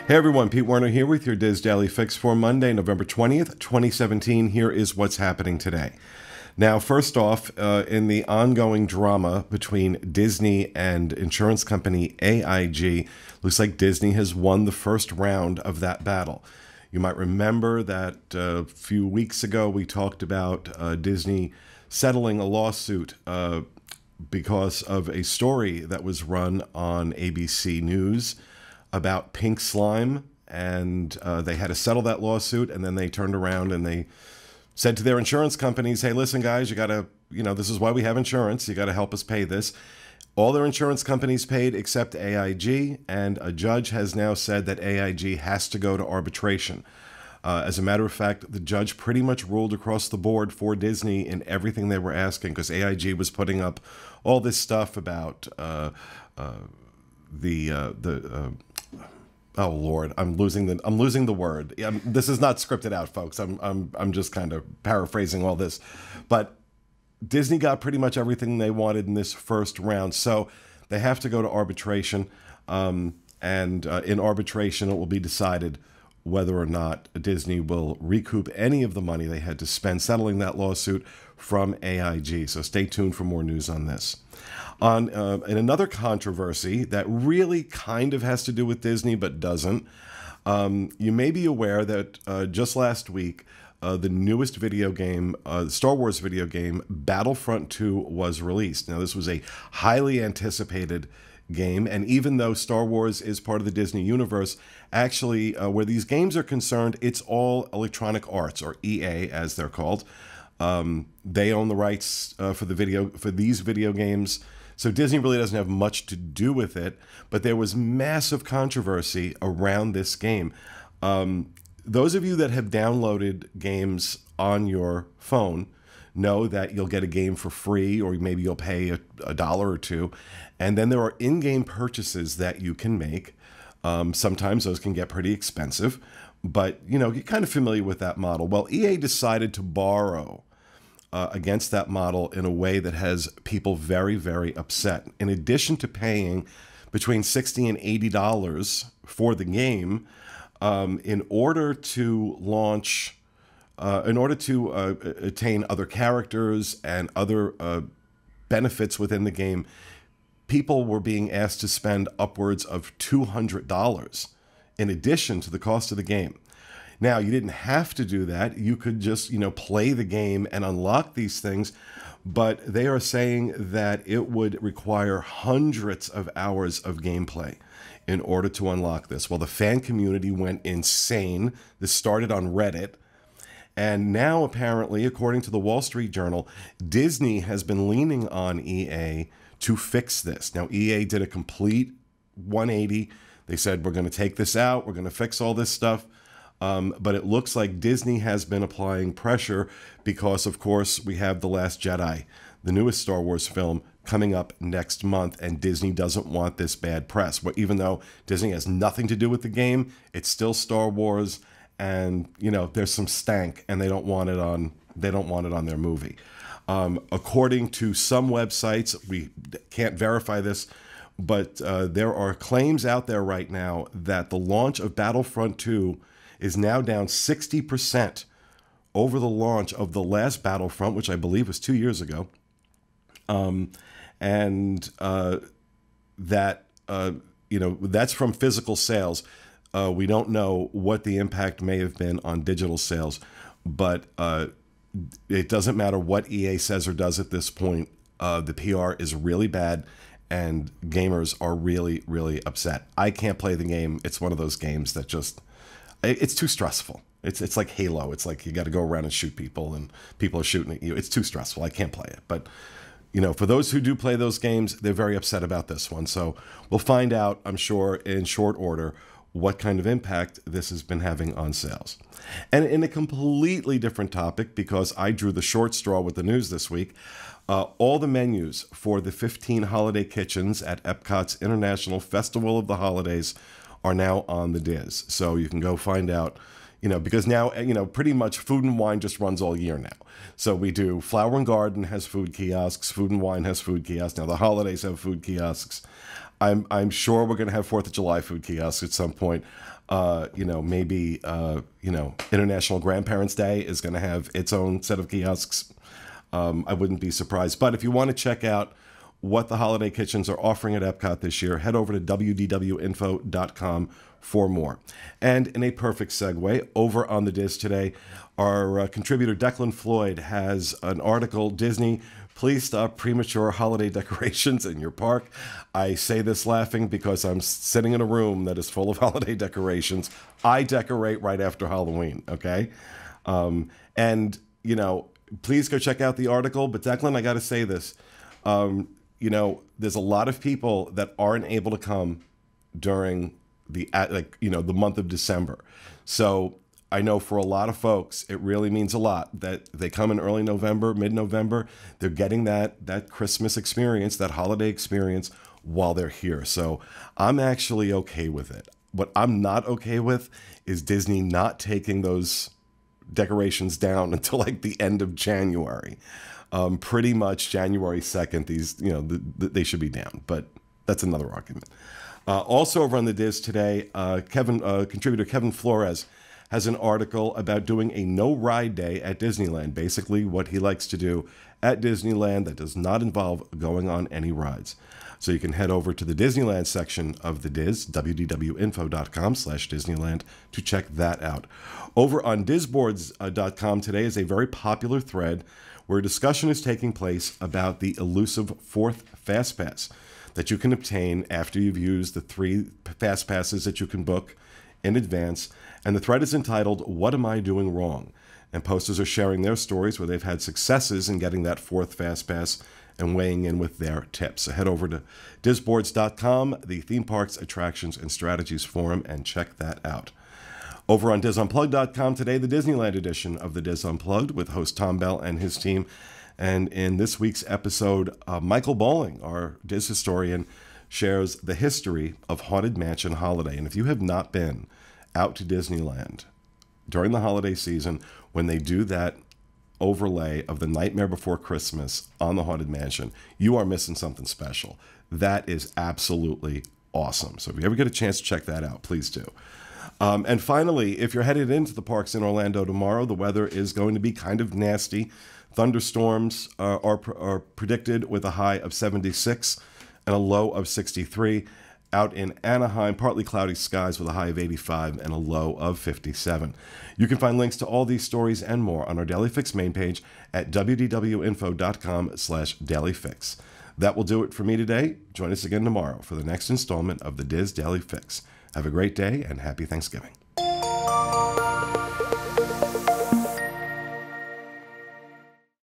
Hey everyone, Pete Werner here with your Diz Daily Fix for Monday, November 20th, 2017. Here is what's happening today. Now, first off, in the ongoing drama between Disney and insurance company AIG, looks like Disney has won the first round of that battle. You might remember that a few weeks ago we talked about Disney settling a lawsuit because of a story that was run on ABC News about pink slime, and they had to settle that lawsuit, and then they turned around and they said to their insurance companies, hey, listen, guys, you got to, this is why we have insurance. You got to help us pay this. All their insurance companies paid except AIG, and a judge has now said that AIG has to go to arbitration. As a matter of fact, the judge pretty much ruled across the board for Disney in everything they were asking, because AIG was putting up all this stuff about oh Lord, I'm losing the word. This is not scripted out, folks. I'm just kind of paraphrasing all this, but Disney got pretty much everything they wanted in this first round, so they have to go to arbitration. And in arbitration, it will be decided whether or not Disney will recoup any of the money they had to spend settling that lawsuit from AIG. So stay tuned for more news on this. In another controversy that really kind of has to do with Disney but doesn't, you may be aware that just last week, the newest video game, Star Wars video game, Battlefront 2 was released. Now, this was a highly anticipated game, and even though Star Wars is part of the Disney universe, actually, where these games are concerned, it's all Electronic Arts, or EA as they're called. They own the rights for these video games. So Disney really doesn't have much to do with it, but there was massive controversy around this game. Those of you that have downloaded games on your phone know that you'll get a game for free, or maybe you'll pay a dollar or two, and then there are in-game purchases that you can make. Sometimes those can get pretty expensive, but you're kind of familiar with that model. Well, EA decided to borrow against that model in a way that has people very, very upset. In addition to paying between $60 and $80 for the game, in order to launch, in order to attain other characters and other benefits within the game, people were being asked to spend upwards of $200 in addition to the cost of the game. Now, you didn't have to do that. You could just, play the game and unlock these things, but they are saying that it would require hundreds of hours of gameplay in order to unlock this. Well, the fan community went insane. This started on Reddit, and now apparently, according to the Wall Street Journal, Disney has been leaning on EA to fix this. Now, EA did a complete 180. They said, we're going to take this out. We're going to fix all this stuff. But it looks like Disney has been applying pressure because, of course, we have The Last Jedi, the newest Star Wars film, coming up next month, and Disney doesn't want this bad press. Even though Disney has nothing to do with the game, it's still Star Wars, and there's some stank, and they don't want it on their movie. According to some websites, we can't verify this, but there are claims out there right now that the launch of Battlefront 2 is now down 60% over the launch of the last Battlefront, which I believe was 2 years ago. That's from physical sales. We don't know what the impact may have been on digital sales, but it doesn't matter what EA says or does at this point. The PR is really bad, and gamers are really, really upset. I can't play the game. It's one of those games that just... it's too stressful. It's like Halo. It's like you got to go around and shoot people, and people are shooting at you. It's too stressful. I can't play it. But, for those who do play those games, they're very upset about this one. So we'll find out, I'm sure, in short order, what kind of impact this has been having on sales. And in a completely different topic, because I drew the short straw with the news this week, all the menus for the 15 holiday kitchens at Epcot's International Festival of the Holidays are now on the Diz. So you can go find out, because now, pretty much Food and Wine just runs all year now. So we do Flower and Garden has food kiosks, Food and Wine has food kiosks. Now the holidays have food kiosks. I'm sure we're going to have 4th of July food kiosks at some point. Maybe International Grandparents' Day is going to have its own set of kiosks. I wouldn't be surprised. But if you want to check out what the holiday kitchens are offering at Epcot this year, head over to wdwinfo.com for more. And in a perfect segue, over on the Diz today, our contributor Declan Floyd has an article, Disney, please stop premature holiday decorations in your park. I say this laughing because I'm sitting in a room that is full of holiday decorations. I decorate right after Halloween, okay? Please go check out the article. But Declan, I got to say this. There's a lot of people that aren't able to come during the month of December. So I know for a lot of folks, it really means a lot that they come in early November, mid-November. They're getting that Christmas experience, that holiday experience while they're here. So I'm actually okay with it. What I'm not okay with is Disney not taking those decorations down until like the end of January. Pretty much January 2nd, these, they should be down, but that's another argument. Also over on the Diz today, contributor Kevin Flores has an article about doing a no-ride day at Disneyland, basically what he likes to do at Disneyland that does not involve going on any rides. So you can head over to the Disneyland section of the Diz, wdwinfo.com/Disneyland, to check that out. Over on Dizboards.com today is a very popular thread where a discussion is taking place about the elusive 4th Fast Pass that you can obtain after you've used the 3 Fast Passes that you can book in advance. And the thread is entitled, What Am I Doing Wrong? And posters are sharing their stories where they've had successes in getting that 4th Fast Pass and weighing in with their tips. So head over to Dizboards.com, the Theme Parks, Attractions, and Strategies Forum, and check that out. Over on DizUnplugged.com today, the Disneyland edition of the Diz Unplugged with host Tom Bell and his team. And in this week's episode, Michael Bowling, our Diz historian, shares the history of Haunted Mansion Holiday. And if you have not been out to Disneyland during the holiday season, when they do that overlay of the Nightmare Before Christmas on the Haunted Mansion, you are missing something special. That is absolutely awesome. So if you ever get a chance to check that out, please do. And finally, if you're headed into the parks in Orlando tomorrow, the weather is going to be kind of nasty. Thunderstorms are predicted with a high of 76 and a low of 63. Out in Anaheim, partly cloudy skies with a high of 85 and a low of 57. You can find links to all these stories and more on our Daily Fix main page at wdwinfo.com/dailyfix. That will do it for me today. Join us again tomorrow for the next installment of the Diz Daily Fix. Have a great day and happy Thanksgiving.